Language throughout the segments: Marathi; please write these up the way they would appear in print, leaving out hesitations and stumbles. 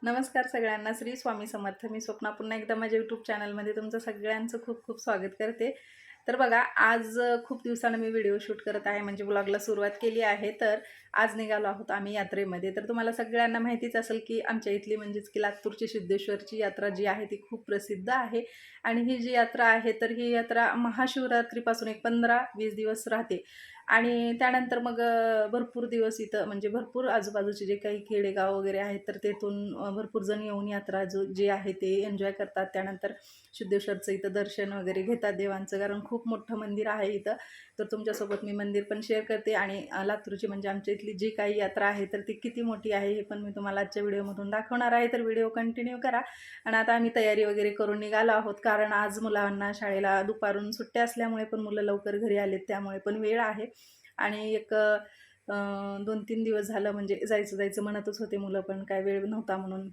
नमस्कार सगळ्यांना. श्री स्वामी समर्थ. मी स्वप्ना पुन्हा एकदा माझ्या यूट्यूब चॅनलमध्ये तुमचं सगळ्यांचं खूप खूप स्वागत करते. तर बघा, आज खूप दिवसानं मी व्हिडिओ शूट करत आहे, म्हणजे ब्लॉगला सुरुवात केली आहे. तर आज निघालो आहोत आम्ही यात्रेमध्ये. तर तुम्हाला सगळ्यांना माहितीच असेल की आमच्या इथली म्हणजेच की लातूरची सिद्धेश्वरची यात्रा जी आहे ती खूप प्रसिद्ध आहे. आणि ही जी यात्रा आहे तर ही यात्रा महाशिवरात्रीपासून एक 15-20 दिवस राहते. आणि त्यानंतर मग भरपूर दिवस इथं म्हणजे भरपूर आजूबाजूचे जे काही खेडेगाव वगैरे आहेत तर तेथून भरपूर जण येऊन यात्रा जे आहे ते एन्जॉय करतात. त्यानंतर सिद्धेश्वरचं इथं दर्शन वगैरे घेतात देवांचं, कारण खूप मोठं मंदिर आहे इथं. तर तुमच्यासोबत मी मंदिर पण शेअर करते आणि लातूरची म्हणजे आमच्या इथली जी काही यात्रा आहे तर ती किती मोठी आहे हे पण मी तुम्हाला आजच्या व्हिडिओमधून दाखवणार आहे. तर व्हिडिओ कंटिन्यू करा. आणि आता आम्ही तयारी वगैरे करून निघालो आहोत, कारण आज मुलांना शाळेला दुपारून सुट्ट्या असल्यामुळे पण मुलं लवकर घरी आलेत, त्यामुळे पण वेळ आहे. आणि एक 2-3 दिवस झालं म्हणजे जायचं जायचं म्हणतच होते मुलं, पण काय वेळ नव्हता म्हणून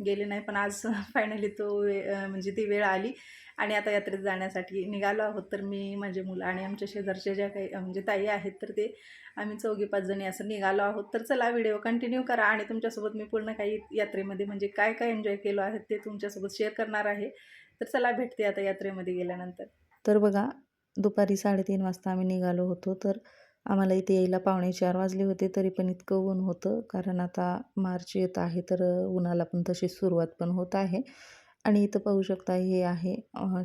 गेले नाही. पण आज फायनली म्हणजे ती वेळ आली आणि आता यात्रेत जाण्यासाठी निघालो आहोत. तर मी, माझे मुलं आणि आमच्या शेजारच्या ज्या काही म्हणजे ताई आहेत तर ते आम्ही 4-5 जणी असं निघालो आहोत. तर चला व्हिडिओ कंटिन्यू करा आणि तुमच्यासोबत मी पूर्ण काही यात्रेमध्ये म्हणजे काय काय एन्जॉय केलं आहे ते तुमच्यासोबत शेअर करणार आहे. तर चला, भेटते आता यात्रेमध्ये गेल्यानंतर. तर बघा, दुपारी 3:30 वाजता आम्ही निघालो होतो. तर आम्हाला इथे यायला 3:45 वाजले होते, तरी पण इतकं ऊन होतं, कारण आता मार्च येत आहे तर उन्हाला पण तशीच सुरुवात पण होत आहे. आणि इथं पाहू शकता, हे आहे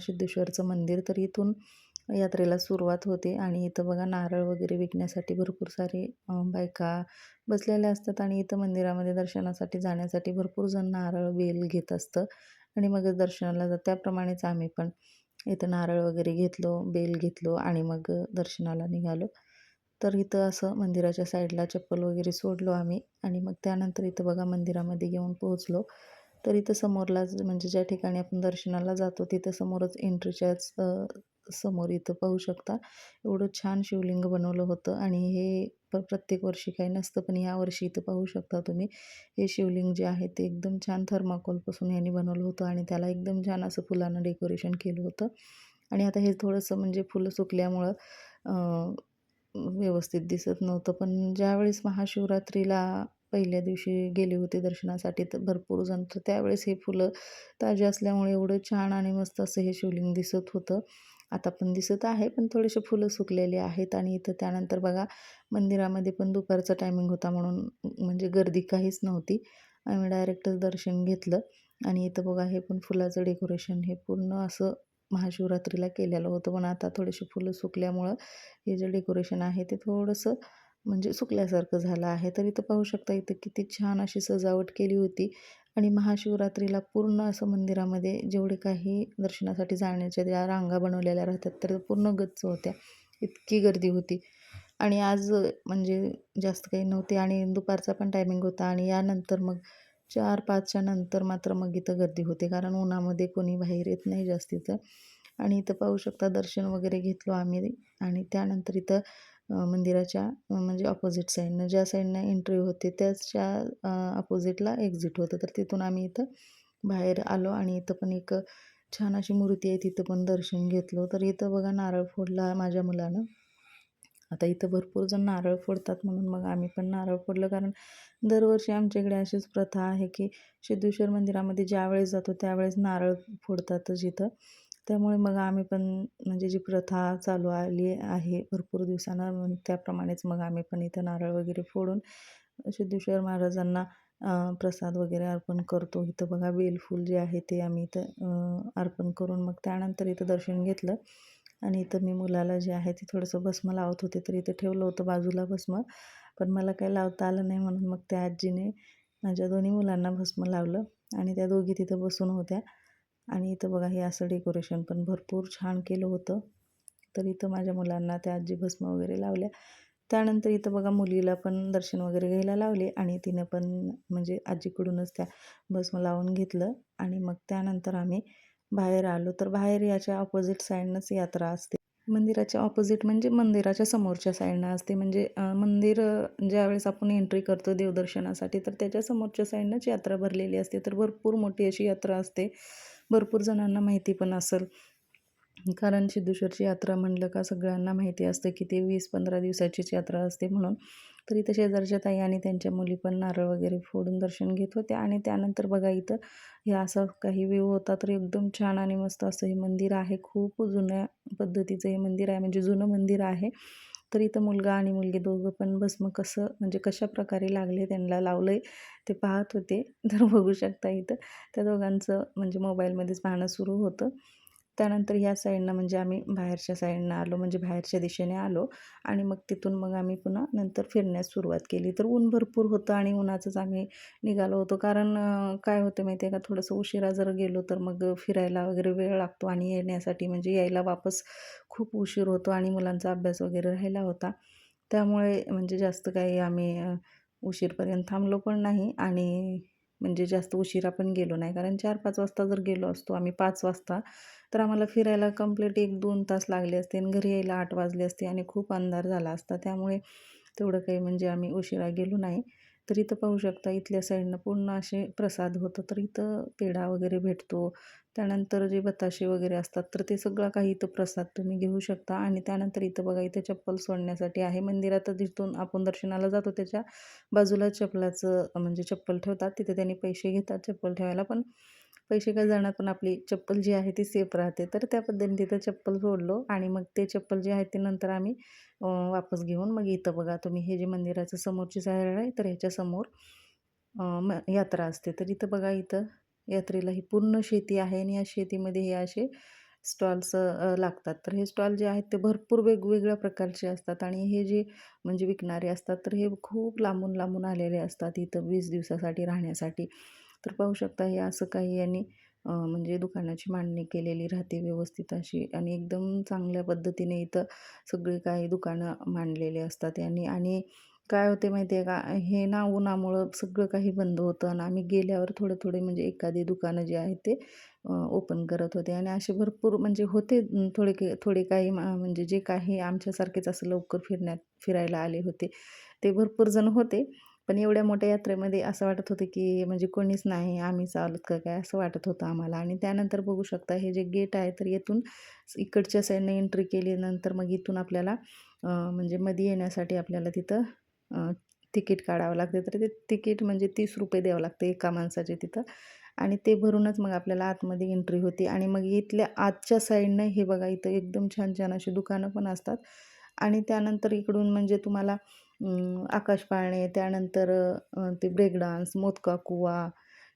सिद्धेश्वरचं मंदिर. तर इथून यात्रेला सुरुवात होते आणि इथं बघा, नारळ वगैरे विकण्यासाठी भरपूर सारे बायका बसलेल्या असतात आणि इथं मंदिरामध्ये दर्शनासाठी जाण्यासाठी भरपूर जण नारळ, बेल घेत असतं आणि मगच दर्शनाला जात. त्याप्रमाणेच आम्ही पण इथं नारळ वगैरे घेतलो, बेल घेतलो आणि मग दर्शनाला निघालो. तर इथं असं मंदिराच्या साईडला चप्पल वगैरे सोडलो आम्ही आणि मग त्यानंतर इथं बघा मंदिरामध्ये येऊन पोहोचलो. तर इथं समोरलाच म्हणजे ज्या ठिकाणी आपण दर्शनाला जातो तिथं समोरच एंट्रीच्याच समोर इथं पाहू शकता, एवढं छान शिवलिंग बनवलं होतं. आणि हे प्रत्येक वर्षी काही नसतं, पण यावर्षी इथं पाहू शकता तुम्ही, हे शिवलिंग जे आहे ते एकदम छान थर्माकोलपासून यांनी बनवलं होतं आणि त्याला एकदम छान असं फुलानं डेकोरेशन केलं होतं. आणि आता हे थोडंसं म्हणजे फुलं सुकल्यामुळं व्यवस्थित दिसत नव्हतं. पण ज्यावेळेस महाशिवरात्रीला पहिल्या दिवशी गेले होते दर्शनासाठी तर भरपूर जण, तर त्यावेळेस हे फुलं ताजे असल्यामुळे एवढं छान आणि मस्त असं हे शिवलिंग दिसत होतं. आता पण दिसत आहे, पण थोडेसे फुलं सुकलेले आहेत. आणि इथं त्यानंतर बघा, मंदिरामध्ये पण दुपारचा टायमिंग होता म्हणून म्हणजे गर्दी काहीच नव्हती. आम्ही डायरेक्टच दर्शन घेतलं. आणि इथं बघा, हे पण फुलाचं डेकोरेशन हे पूर्ण असं महाशिवरात्रीला केलेलं होतं, पण आता थोडेसे फुलं सुकल्यामुळं हे जे डेकोरेशन आहे ते थोडंसं म्हणजे सुकल्यासारखं झालं आहे. तर इथं पाहू शकता, इथं किती छान अशी सजावट केली होती. आणि महाशिवरात्रीला पूर्ण असं मंदिरामध्ये जेवढे काही दर्शनासाठी जाण्याच्या ज्या रांगा बनवलेल्या राहतात तर पूर्ण गच्च होत्या, इतकी गर्दी होती. आणि आज म्हणजे जास्त काही नव्हते आणि दुपारचा पण टायमिंग होता. आणि यानंतर मग 4-5च्या नंतर मात्र मग इथं गर्दी होते, कारण उन्हामध्ये कोणी बाहेर येत नाही जास्तीचं. आणि इथं पाहू शकता, दर्शन वगैरे घेतलो आम्ही. आणि त्यानंतर इथं मंदिराच्या म्हणजे अपोजिट साईडनं, ज्या साईडनं एंट्री होते त्याच्या अपोजिटला एक्झिट होतं. तर तिथून आम्ही इथं बाहेर आलो आणि इथं पण एक छान अशी मूर्ती आहे, तिथं पण दर्शन घेतलं. तर इथं बघा, नारळ फोडला माझ्या मुलानं. आता इथं भरपूर जण नारळ फोडतात म्हणून मग आम्ही पण नारळ फोडलं, कारण दरवर्षी आमच्या इकडे अशीच प्रथा आहे की सिद्धेश्वर मंदिरामध्ये ज्यावेळेस जातो त्यावेळेस नारळ फोडतातच इथं. त्यामुळे मग आम्ही पण म्हणजे जी प्रथा चालू आली आहे भरपूर दिवसानं, मग त्याप्रमाणेच मग आम्ही पण इथं नारळ वगैरे फोडून सिद्धेश्वर महाराजांना प्रसाद वगैरे अर्पण करतो. इथं बघा, बेलफूल जे आहे ते आम्ही इथं अर्पण करून मग त्यानंतर इथं दर्शन घेतलं. आणि इथं मी मुलाला जे आहे ते थोडंसं भस्म लावत होते, तर इथं ठेवलं होतं बाजूला भस्म, पण मला काही लावता आलं नाही म्हणून मग त्या आजीने माझ्या दोन्ही मुलांना भस्म लावलं आणि त्या दोघी तिथं बसून होत्या. आणि इथं बघा, हे असं डेकोरेशन पण भरपूर छान केलं होतं. तर इथं माझ्या मुलांना त्या आजी भस्म वगैरे लावल्या. त्यानंतर इथं बघा, मुलीला पण दर्शन वगैरे घ्यायला लावले आणि तिनं पण म्हणजे आजीकडूनच त्या भस्म लावून घेतलं. आणि मग त्यानंतर आम्ही बाहेर आलो. तर बाहेर याच्या ऑपोजिट साईडनंच यात्रा असते. मंदिराच्या ऑपोजिट म्हणजे मंदिराच्या समोरच्या साईडनं असते. म्हणजे मंदिर ज्यावेळेस आपण एंट्री करतो देवदर्शनासाठी तर त्याच्या समोरच्या साईडनंच यात्रा भरलेली असते. तर भरपूर मोठी अशी यात्रा असते. भरपूर जणांना माहिती पण असेल. कारण सिद्धेश्वरची यात्रा म्हणलं का सगळ्यांना माहिती असतं की ते 20-15 दिवसाचीच यात्रा असते म्हणून. तर इथं शेजारच्या ताई आणि त्यांच्या मुली पण नारळ वगैरे फोडून दर्शन घेत होत्या. आणि त्यानंतर बघा इथं हे असं काही व्ह्यू होता. तर एकदम छान आणि मस्त असं हे मंदिर आहे. खूप जुन्या पद्धतीचं हे मंदिर आहे, म्हणजे जुनं मंदिर आहे. तर इथं मुलगा आणि मुलगी दोघं पण भस्म कसं म्हणजे कशाप्रकारे लागले, त्यांना लावलंय ते पाहत होते. तर बघू शकता इथं त्या दोघांचं म्हणजे मोबाईलमध्येच पाहणं सुरू होतं. त्यानंतर ह्या साईडनं म्हणजे आम्ही बाहेरच्या साईडनं आलो, म्हणजे बाहेरच्या दिशेने आलो. आणि मग तिथून मग आम्ही पुन्हा नंतर फिरण्यास सुरुवात केली. तर ऊन भरपूर होतं आणि उन्हाचंच आम्ही निघालो होतो. कारण काय होतं माहिती आहे का, थोडंसं उशिरा जर गेलो तर मग फिरायला वगैरे वेळ लागतो आणि येण्यासाठी म्हणजे यायला वापस खूप उशीर होतो आणि मुलांचा अभ्यास वगैरे राहिला होता. त्यामुळे म्हणजे जास्त काही आम्ही उशीरपर्यंत थांबलो पण नाही आणि म्हणजे जास्त उशिरा पण गेलो नाही. कारण 4-5 वाजता जर गेलो असतो आम्ही 5 वाजता, तर आम्हाला फिरायला कंप्लीट 1-2 तास लागले असते आणि घरी यायला 8 वाजले असते आणि खूप अंधार झाला असता. त्यामुळे तेवढं काही म्हणजे आम्ही उशिरा गेलो नाही. तर इथं पाहू शकता इथल्या साईडनं पूर्ण असे प्रसाद होतं. तर इथं पेढा वगैरे भेटतो. त्यानंतर जे बताशे वगैरे असतात तर ते सगळं काही इथं प्रसाद तुम्ही घेऊ शकता. आणि त्यानंतर इथं बघा इथं चप्पल सोडण्यासाठी आहे. मंदिरात जिथून आपण दर्शनाला जातो त्याच्या बाजूला चप्पलाचं म्हणजे चप्पल ठेवतात. तिथे त्यांनी पैसे घेतात चप्पल ठेवायला, पण पैसे काय जाणार, पण आपली चप्पल जी आहे ती सेफ राहते. तर त्या पद्धतीने तिथं चप्पल सोडलो आणि मग ते चप्पल जे आहे ते नंतर आम्ही वापस घेऊन मग इथं बघा तुम्ही हे जे मंदिराचं समोरची साईड आहे तर ह्याच्यासमोर यात्रा असते. तर इथं बघा इथं यात्रेला ही पूर्ण शेती आहे आणि या शेतीमध्ये हे असे स्टॉल्स लागतात. तर हे स्टॉल जे आहेत ते भरपूर वेगवेगळ्या प्रकारचे असतात आणि हे जे म्हणजे विकणारे असतात तर हे खूप लांबून लांबून आलेले असतात इथं 20 दिवसासाठी राहण्यासाठी. तर पाहू शकता हे असं काही यांनी म्हणजे दुकानाची मांडणी केलेली राहते व्यवस्थित अशी आणि एकदम चांगल्या पद्धतीने इथं सगळी काही दुकानं मांडलेली असतात यांनी. आणि काय होते माहिती आहे का, हे ना उन्हामुळं सगळं काही बंद होतं आणि आम्ही गेल्यावर थोडे म्हणजे एखादी दुकानं जे आहेत ते ओपन करत होते आणि असे भरपूर म्हणजे होते थोडे काही म्हणजे जे काही आमच्यासारखेच असं लवकर फिरायला आले होते ते भरपूर जण होते. पण एवढ्या मोठ्या यात्रेमध्ये असं वाटत होतं की म्हणजे कोणीच नाही, आम्हीच आलोत का काय असं वाटत होतं आम्हाला. आणि त्यानंतर बघू शकता हे जे गेट आहे तर येथून इकडच्या साईडने एंट्री केल्यानंतर मग इथून आपल्याला म्हणजे मध्ये येण्यासाठी आपल्याला तिथं तिकीट काढावं लागते. तर ते तिकीट म्हणजे 30 रुपये द्यावं लागते एका माणसाचे तिथं आणि ते भरूनच मग आपल्याला आतमध्ये एंट्री होते. आणि मग इथल्या आतच्या साईडनं हे बघा इथं एकदम छान छान अशी दुकानं पण असतात. आणि त्यानंतर इकडून म्हणजे तुम्हाला आकाश पाळणे, त्यानंतर ते ब्रेक डान्स, मोदका कुवा,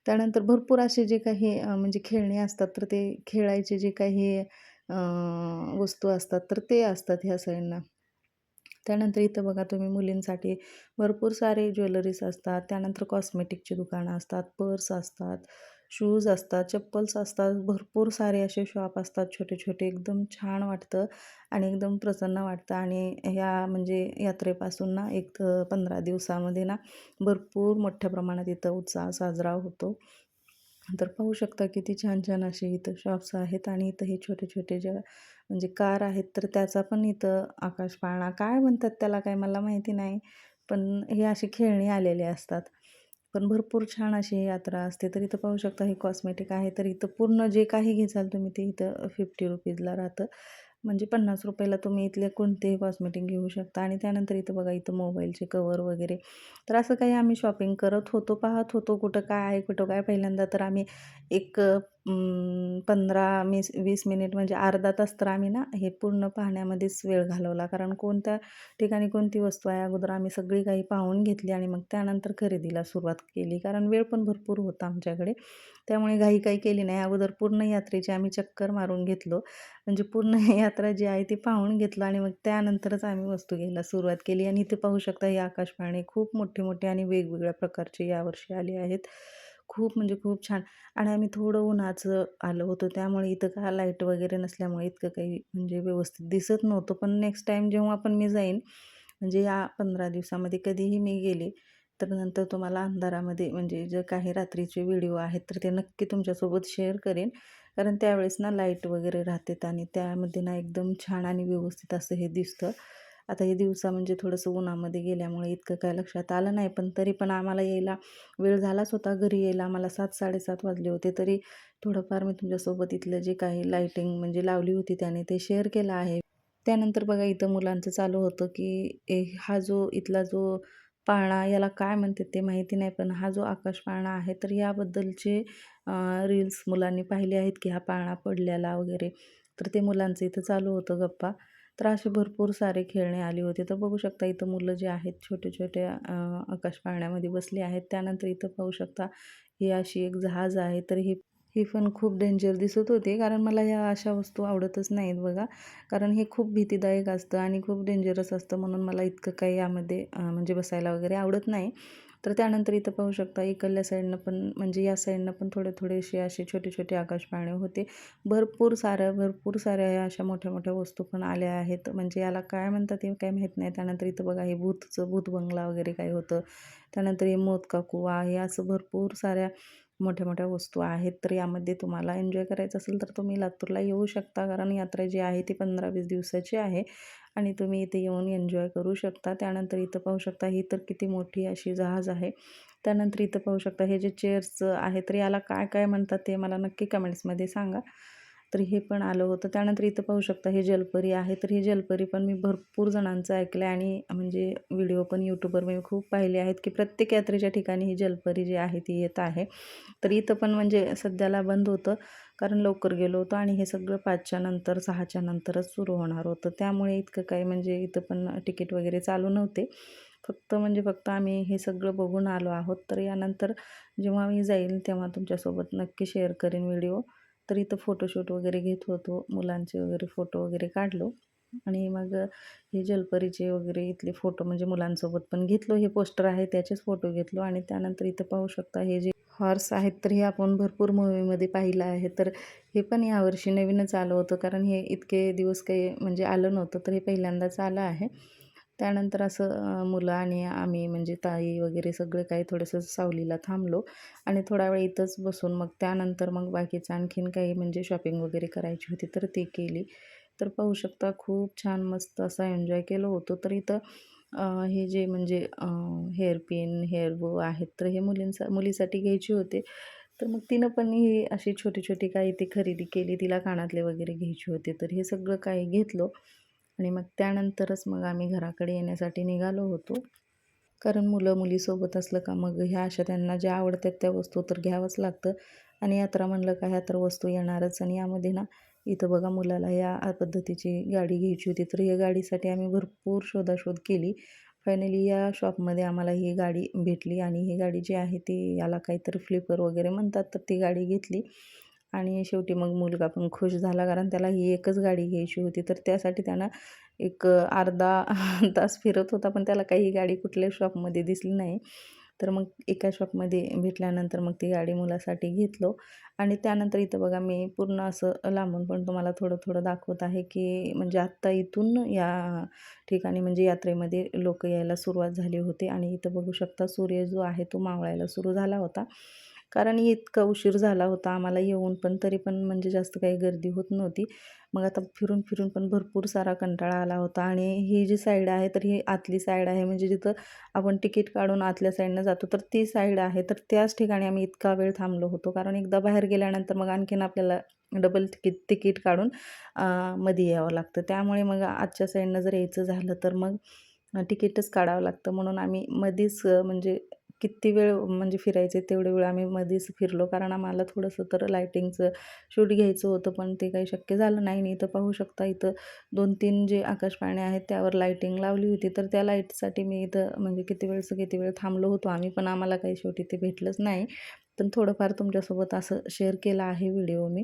त्यानंतर भरपूर असे जे काही म्हणजे खेळणे असतात तर ते खेळायचे जे काही वस्तू असतात तर ते असतात ह्या साईडला. त्यानंतर इथं बघा तुम्ही मुलींसाठी भरपूर सारे ज्वेलरीज असतात. त्यानंतर कॉस्मेटिकची दुकानं असतात, पर्स असतात, शूज असतात, चप्पल्स असतात. भरपूर सारे असे शॉप असतात छोटे-छोटे. एकदम छान वाटतं आणि एकदम प्रसन्न वाटतं. आणि ह्या म्हणजे यात्रेपासून ना एक 15 दिवसामध्ये ना भरपूर मोठ्या प्रमाणात इथं उत्साह साजरा होतो. तर पाहू शकता किती छान-छान असे इथं शॉप्स आहेत. आणि इथं हे छोटे-छोटे ज्या म्हणजे कार आहेत तर त्याचा पण इथं आकाश पाळणा काय म्हणतात त्याला काय मला माहिती नाही. पण हे असे खेळणी आलेले असतात. पण भरपूर छान अशी ही यात्रा असते. तर इथं पाहू शकता हे कॉस्मेटिक आहे. तर इथं पूर्ण जे काही घेसाल तुम्ही ते इथं ₹50 राहतं. म्हणजे ₹50 तुम्ही इथले कोणतेही कॉस्मेटिक घेऊ शकता. आणि त्यानंतर इथं बघा इथं मोबाईलचे कवर वगैरे. तर असं काही आम्ही शॉपिंग करत होतो, पाहत होतो कुठं काय आहे, कुठं काय. पहिल्यांदा तर आम्ही एक 15-20 मिनिट म्हणजे अर्धा तास तर आम्ही ना हे पूर्ण पाहण्यामध्येच वेळ घालवला. कारण कोणत्या ठिकाणी कोणती वस्तू आहे अगोदर आम्ही सगळी काही पाहून घेतली आणि मग त्यानंतर खरेदीला सुरुवात केली. कारण वेळ पण भरपूर होता आमच्याकडे. त्यामुळे घाई काही केली नाही. अगोदर पूर्ण यात्रेची आम्ही चक्कर मारून घेतलो. म्हणजे पूर्ण यात्रा जी आहे ती पाहून घेतलं आणि मग त्यानंतरच आम्ही वस्तू घ्यायला सुरुवात केली. आणि इथे पाहू शकता हे आकाश पाळणे खूप मोठे-मोठे आणि वेगवेगळ्या प्रकारचे यावर्षी आले आहेत. खूप म्हणजे खूप छान. आणि आम्ही थोडं उन्हाचं आलो होतो त्यामुळे इथं काय लाईट वगैरे नसल्यामुळे इतकं काही म्हणजे व्यवस्थित दिसत नव्हतं. पण नेक्स्ट टाईम जेव्हा पण मी जाईन म्हणजे या 15 दिवसामध्ये कधीही मी गेले, तर नंतर तुम्हाला अंधारामध्ये म्हणजे जे काही रात्रीचे व्हिडिओ आहेत तर ते नक्की तुमच्यासोबत शेअर करेन. कारण त्यावेळेस ना लाईट वगैरे राहते आणि त्यामध्ये ना एकदम छान आणि व्यवस्थित असं हे दिसतं. आता हे दिवसा म्हणजे थोडंसं उन्हामध्ये गेल्यामुळे इतकं काय लक्षात आलं नाही, पण तरी पण आम्हाला यायला वेळ झालाच होता. घरी यायला आम्हाला 7-7:30 वाजले होते. तरी थोडंफार मी तुमच्यासोबत इथलं जे काही लाईटिंग म्हणजे लावली होती त्याने ते शेअर केलं आहे. त्यानंतर बघा इथं मुलांचं चालू होतं, की हा जो इथला जो पाळणा याला काय म्हणतात ते माहिती नाही, पण हा जो आकाश पाळणा आहे तर याबद्दलचे रील्स मुलांनी पाहिले आहेत, की हा पाळणा पडलेला वगैरे. तर ते मुलांचं इथं चालू होतं गप्पा. तर असे भरपूर सारे खेळणे आली होती. तर बघू शकता इथं मुलं जे आहेत छोटे-छोट्या आकाश पाळण्यामध्ये बसली आहेत. त्यानंतर इथं पाहू शकता ही अशी एक जहाज आहे. तर ही ही पण खूप डेंजर दिसत होती, कारण मला ह्या अशा वस्तू आवडतच नाहीत बघा. कारण हे खूप भीतीदायक असतं आणि खूप डेंजरस असतं, म्हणून मला इतकं काही यामध्ये म्हणजे बसायला वगैरे आवडत नाही. तर त्यानंतर इथं पाहू शकता इकडल्या साईडनं पण म्हणजे या साईडनं पण थोडेसे असे छोटे-छोटे आकाश पाळणे होते. भरपूर साऱ्या ह्या अशा मोठ्या-मोठ्या वस्तू पण आल्या आहेत. म्हणजे याला काय म्हणतात हे काही माहीत नाही. त्यानंतर इथं बघा हे भूत बंगला वगैरे काही होतं. त्यानंतर हे मोत का कुवा हे असं भरपूर साऱ्या मोठ्या-मोठ्या वस्तू आहेत. तर यामध्ये तुम्हाला एन्जॉय करायचं असेल तर तुम्ही लातूरला येऊ शकता, कारण यात्रा जी आहे ती 15-20 दिवसाची आहे आणि तुम्ही इथे येऊन एन्जॉय करू शकता. त्यानंतर इथं पाहू शकता ही तर किती मोठी अशी जहाज आहे. त्यानंतर इथं पाहू शकता हे जे चेअर्स आहेत तर याला काय काय म्हणतात ते मला नक्की कमेंट्समध्ये सांगा. तर हे पण आलं होतं. त्यानंतर इथं पाहू शकता हे जलपरी आहे. तर ही जलपरी पण मी भरपूर जणांचं ऐकलं आहे आणि म्हणजे व्हिडिओ पण यूट्यूबवर मी खूप पाहिले आहेत, की प्रत्येक यात्रेच्या ठिकाणी ही जलपरी जी आहे ती येत आहे. तर इथं पण म्हणजे सध्याला बंद होतं, कारण लवकर गेलो होतो आणि हे सगळं 5च्या नंतर 6च्या नंतरच सुरू होणार होतं. त्यामुळे इतकं काही म्हणजे इथं पण तिकीट वगैरे चालू नव्हते. फक्त आम्ही हे सगळं बघून आलो आहोत. तर यानंतर जेव्हा मी जाईल तेव्हा तुमच्यासोबत नक्की शेअर करेन व्हिडिओ. तर इथं फोटोशूट वगैरे घेत होतो. मुलांचे वगैरे फोटो वगैरे काढलो आणि मग हे जलपरीचे वगैरे इथले फोटो म्हणजे मुलांसोबत पण घेतलो. हे पोस्टर आहे त्याचेच फोटो घेतलो आणि त्यानंतर इथं पाहू शकता हे जे हॉर्स आहेत तर हे आपण भरपूर मूव्हीमध्ये पाहिलं आहे. तर हे पण यावर्षी नवीनच आलं होतं, कारण हे इतके दिवस काही म्हणजे आलं नव्हतं. तर हे पहिल्यांदाच आलं आहे. त्यानंतर असं मुलं आणि आम्ही म्हणजे ताई वगैरे सगळे काही थोडंसं सावलीला थांबलो आणि थोडा वेळ इथंच बसून मग त्यानंतर मग बाकीचं आणखीन काही म्हणजे शॉपिंग वगैरे करायची होती तर ती केली. तर पाहू शकता खूप छान मस्त असा एन्जॉय केलं होतं. तर इथं हे जे म्हणजे हेअरपिन, हेअर बो आहेत तर हे मुलीसाठी घ्यायचे होते. तर मग तिनं पण ही अशी छोटी-छोटी काही ती खरेदी केली. तिला कानातले वगैरे घ्यायचे होते. तर हे सगळं काही घेतलं आणि मग त्यानंतरच मग आम्ही घराकडे येण्यासाठी निघालो होतो. कारण मुलं-मुली सोबत असलं का मग ह्या अशा त्यांना ज्या आवडतात त्या वस्तू तर घ्यावंच लागतं आणि यात्रा म्हणलं का ह्या तर वस्तू येणारच. आणि यामध्ये ना इथं बघा मुलाला या पद्धतीची गाडी घ्यायची होती. तर या गाडीसाठी आम्ही भरपूर शोधाशोध केली. फायनली या शॉपमध्ये आम्हाला ही गाडी भेटली आणि ही गाडी जी आहे ती याला काहीतरी फ्लिपर वगैरे म्हणतात. तर ती गाडी घेतली आणि शेवटी मग मुलगा पण खुश झाला, कारण त्याला ही एकच गाडी घ्यायची होती. तर त्यासाठी त्यानं एक अर्धा तास फिरत होता, पण त्याला काही गाडी कुठल्याच शॉपमध्ये दिसली नाही. तर मग एका शॉपमध्ये भेटल्यानंतर मग ती गाडी मुलासाठी घेतलो आणि त्यानंतर इथं बघा मी पूर्ण असं लांबून पण तुम्हाला थोडं दाखवत आहे, की म्हणजे आत्ता इथून या ठिकाणी म्हणजे यात्रेमध्ये लोकं यायला सुरुवात झाली होती आणि इथं बघू शकता सूर्य जो आहे तो मावळायला सुरू झाला होता. कारण इतका उशीर झाला होता आम्हाला येऊन, पण तरी पण म्हणजे जास्त काही गर्दी होत नव्हती. मग आता फिरून पण भरपूर सारा कंटाळा आला होता आणि ही जी साईड आहे तर ही आतली साईड आहे, म्हणजे जिथं आपण तिकीट काढून आतल्या साईडनं जातो तर ती साईड आहे. तर त्याच ठिकाणी आम्ही इतका वेळ थांबलो होतो, कारण एकदा बाहेर गेल्यानंतर मग आणखीन आपल्याला डबल तिकीट काढून मध्ये यावं लागतं. त्यामुळे मग आजच्या साईडनं जर यायचं झालं तर मग तिकीटच काढावं लागतं. म्हणून आम्ही मधीच म्हणजे किती वेळ म्हणजे फिरायचे तेवढे वेळ आम्ही मध्येच फिरलो, कारण आम्हाला थोडंसं तर लायटिंगचं शूट घ्यायचं होतं, पण ते काही शक्य झालं नाही. आणि इथं पाहू शकता इथं 2-3 जे आकाशपाळणे आहेत त्यावर लायटिंग लावली होती. तर त्या लाईटसाठी मी इथं म्हणजे किती वेळ थांबलो होतो आम्ही, पण आम्हाला काही शेवटी ते भेटलंच नाही. पण थोडंफार तुमच्यासोबत असं शेअर केलं आहे व्हिडिओ मी.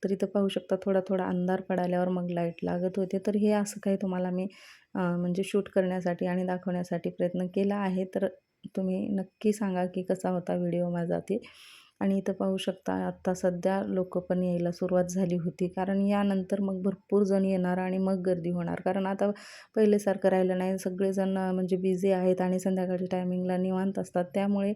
तर इथं पाहू शकता थोडा अंधार पडाल्यावर मग लाईट लागत होते. तर हे असं काही तुम्हाला मी म्हणजे शूट करण्यासाठी आणि दाखवण्यासाठी प्रयत्न केला आहे. तर तुम्ही नक्की सांगा की कसा होता व्हिडिओ माझा ते. आणि इथं पाहू शकता आत्ता सध्या लोकं पण यायला सुरुवात झाली होती, कारण यानंतर मग भरपूर जण येणार आणि मग गर्दी होणार. कारण आता पहिल्यासारखं राहिलं नाही, सगळेजण म्हणजे बिझी आहेत आणि संध्याकाळच्या टायमिंगला निवांत असतात. त्यामुळे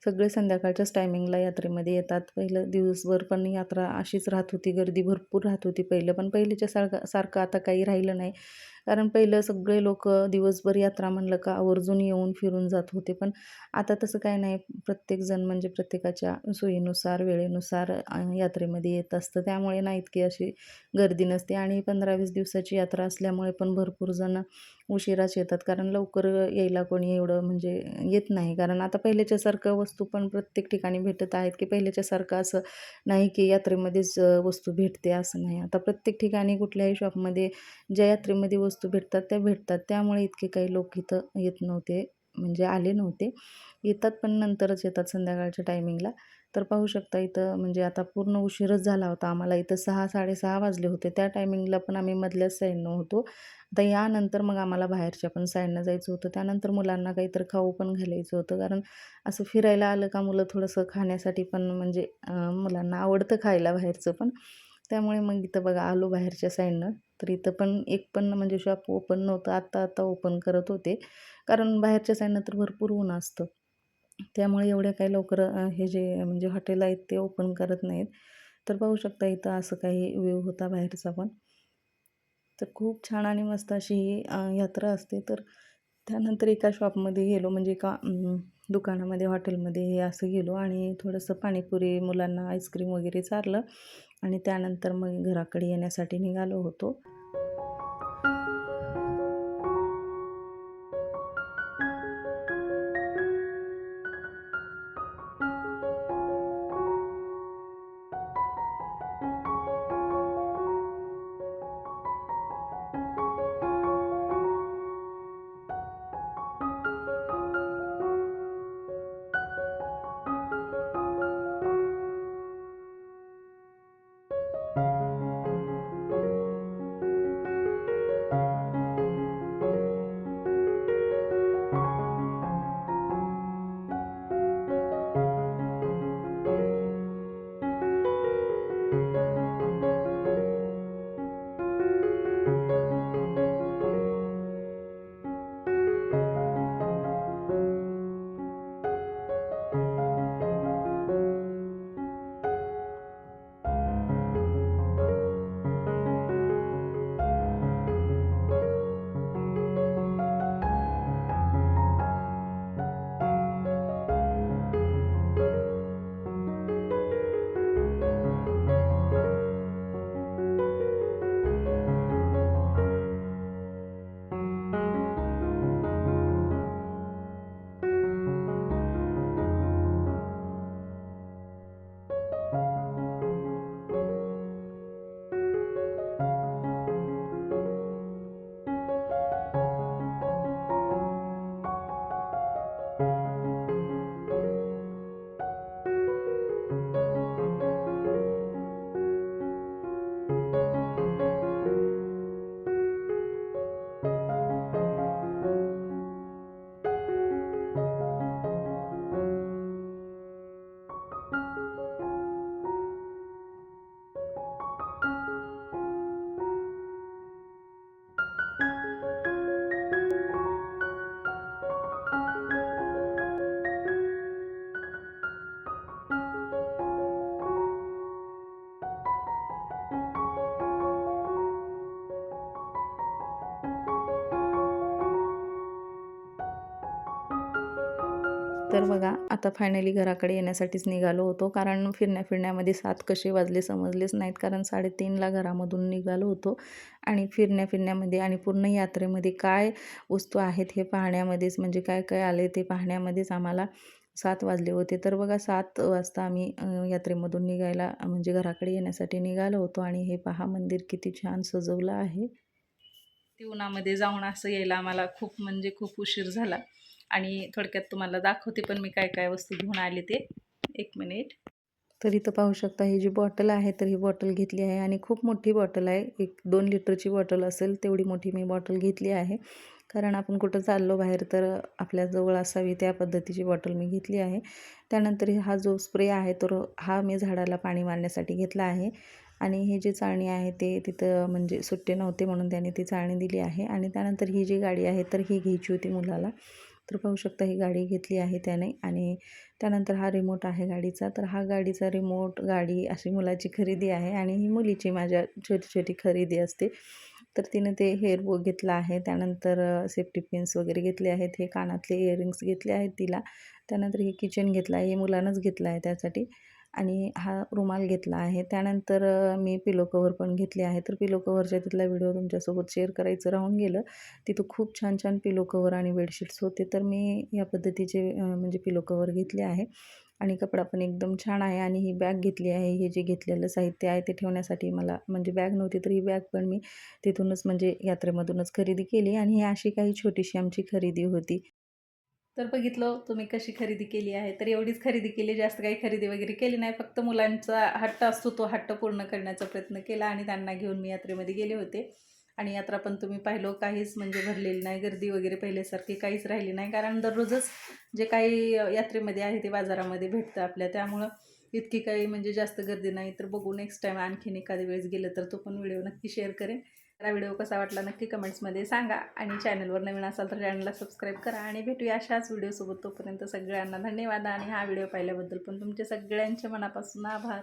सगळे संध्याकाळच्याच टायमिंगला यात्रेमध्ये येतात. पहिलं दिवसभर पण यात्रा अशीच राहत होती, गर्दी भरपूर राहत होती पहिलं, पण पहिलेच्या सारखं आता काही राहिलं नाही. कारण पहिलं सगळे लोकं दिवसभर यात्रा म्हणलं का आवर्जून येऊन फिरून जात होते. पण आता तसं काही नाही. प्रत्येकजण म्हणजे प्रत्येकाच्या सोयीनुसार, वेळेनुसार यात्रेमध्ये येत असतं. त्यामुळे ना इतकी अशी गर्दी नसते आणि 15-20 दिवसाची यात्रा असल्यामुळे पण भरपूर जण उशिराच येतात. कारण लवकर यायला कोणी एवढं म्हणजे येत नाही. कारण आता पहिल्याच्यासारखं वस्तू पण प्रत्येक ठिकाणी भेटत आहेत, की पहिल्याच्यासारखं असं नाही की यात्रेमध्येच वस्तू भेटते असं नाही. आता प्रत्येक ठिकाणी कुठल्याही शॉपमध्ये ज्या यात्रेमध्ये वस्तू भेटतात त्या भेटतात. त्यामुळे इतके काही लोक इथं येत नव्हते, म्हणजे आले नव्हते. येतात पण नंतरच येतात संध्याकाळच्या टायमिंगला. तर पाहू शकता इथं म्हणजे आता पूर्ण उशीरच झाला होता आम्हाला. इथं 6-6:30 वाजले होते. त्या टायमिंगला पण आम्ही मधल्याच साईडनं होतो. आता यानंतर मग आम्हाला बाहेरच्या पण साईडनं जायचं होतं. त्यानंतर मुलांना काहीतरी खाऊ पण घालायचं होतं. कारण असं फिरायला आलं का मुलं थोडंसं खाण्यासाठी पण म्हणजे मुलांना आवडतं खायला बाहेरचं पण. त्यामुळे मग इथं बघा आलो बाहेरच्या साईडनं. तर इथं पण एक पण म्हणजे शॉप ओपन नव्हतं. आत्ता ओपन करत होते. कारण बाहेरच्या साईडनं तर भरपूर ऊन असतं. त्यामुळे एवढ्या काही लवकर हे जे म्हणजे हॉटेल आहेत ते ओपन करत नाहीत. तर पाहू शकता इथं असं काही व्ह्यू होता बाहेरचा पण. तर खूप छान आणि मस्त अशी ही यात्रा असते. तर त्यानंतर एका शॉपमध्ये गेलो म्हणजे एका दुकानामध्ये, हॉटेलमध्ये हे असं गेलो आणि थोडंसं पाणीपुरी, मुलांना आईस्क्रीम वगैरे चारलं आणि त्यानंतर मग घराकडे येण्यासाठी निघालो होतो. तर बघा आता फायनली घराकडे येण्यासाठीच निघालो होतो. कारण फिरण्यामध्ये 7 कसे वाजले समजलेच नाहीत. कारण 3:30ला घरामधून निघालो होतो आणि फिरण्यामध्ये आणि पूर्ण यात्रेमध्ये काय वस्तू आहेत हे पाहण्यामध्येच म्हणजे काय काय आले ते पाहण्यामध्येच आम्हाला 7 वाजले होते. तर बघा 7 वाजता आम्ही यात्रेमधून निघायला म्हणजे घराकडे येण्यासाठी निघालो होतो आणि हे पहा मंदिर किती छान सजवलं आहे. ती उन्हामध्ये जाऊन असं यायला आम्हाला खूप म्हणजे खूप उशीर झाला आणि थोडक्यात तुम्हाला दाखवते पण मी काय काय वस्तू घेऊन आले ते. एक मिनिट. तर इथं पाहू शकता ही जी बॉटल आहे तर ही बॉटल घेतली आहे आणि खूप मोठी बॉटल आहे. 1-2 लिटरची बॉटल असेल तेवढी मोठी मी बॉटल घेतली आहे. कारण आपण कुठं चाललो बाहेर तर आपल्याजवळ असावी त्या पद्धतीची बॉटल मी घेतली आहे. त्यानंतर हा जो स्प्रे आहे तर हा मी झाडाला पाणी मारण्यासाठी घेतला आहे. आणि ही जी चाळणी आहे ते तिथं म्हणजे सुट्टे नव्हते म्हणून त्याने ती चाळणी दिली आहे. आणि त्यानंतर ही जी गाडी आहे तर ही घ्यायची होती मुलाला. तर पाहू शकता ही गाडी घेतली आहे त्याने. आणि त्यानंतर हा रिमोट आहे गाडीचा. तर हा गाडीचा रिमोट, गाडी अशी मुलाची खरेदी आहे आणि ही मुलीची माझ्या छोटी-छोटी खरेदी असते. तर तिने ते हेअर बो घेतला आहे. त्यानंतर सेफ्टी पिन्स वगैरे घेतले आहेत. हे कानातले इयरिंग्स घेतले आहेत तिला. त्यानंतर हे किचन घेतलं आहे. हे मुलानंच घेतलं आहे त्यासाठी. आणि हा रुमाल घेतला आहे. त्यानंतर मी पिलो कव्हर पण घेतले आहे. तर पिलो कव्हरचा तिथला व्हिडिओ तुमच्यासोबत शेअर करायचं राहून गेलं. तिथं खूप छान छान पिलो कव्हर आणि बेडशीट्स होते. तर मी या पद्धतीचे म्हणजे पिलो कव्हर घेतले आहे. आणि कपडा पण एकदम छान आहे. आणि ही बॅग घेतली आहे. हे जे घेतलेलं साहित्य आहे ते ठेवण्यासाठी मला म्हणजे बॅग नव्हती, तर ही बॅग पण मी तिथूनच म्हणजे यात्रेमधूनच खरेदी केली. आणि ही अशी काही छोटीशी आमची खरेदी होती. तर बघितलं तुम्ही कशी खरेदी केली आहे. तर एवढीच खरेदी केली, जास्त काही खरेदी वगैरे केली नाही. फक्त मुलांचा हट्ट असतो तो हट्ट पूर्ण करण्याचा प्रयत्न केला आणि त्यांना घेऊन मी यात्रेमध्ये गेले होते. आणि यात्रा पण तुम्ही पाहिलं काहीच म्हणजे भरलेली नाही, गर्दी वगैरे पहिल्यासारखी काहीच राहिली नाही. कारण दररोजच जे काही यात्रेमध्ये आहे ते बाजारामध्ये भेटतं आपल्या, त्यामुळं इतकी काही म्हणजे जास्त गर्दी नाही. तर बघू नेक्स्ट टाईम आणखीन एखाद्या वेळेस गेलं तर तो पण व्हिडिओ नक्की शेअर करेन. हा व्हिडिओ कसा वाटला नक्की कमेंट्समध्ये सांगा. आणि चॅनलवर नवीन असाल तर चॅनलला सबस्क्राईब करा. आणि भेटूया अशाच व्हिडिओसोबत. तोपर्यंत सगळ्यांना धन्यवाद. आणि हा व्हिडिओ पाहिल्याबद्दल पण तुमचे सगळ्यांचे मनापासून आभार.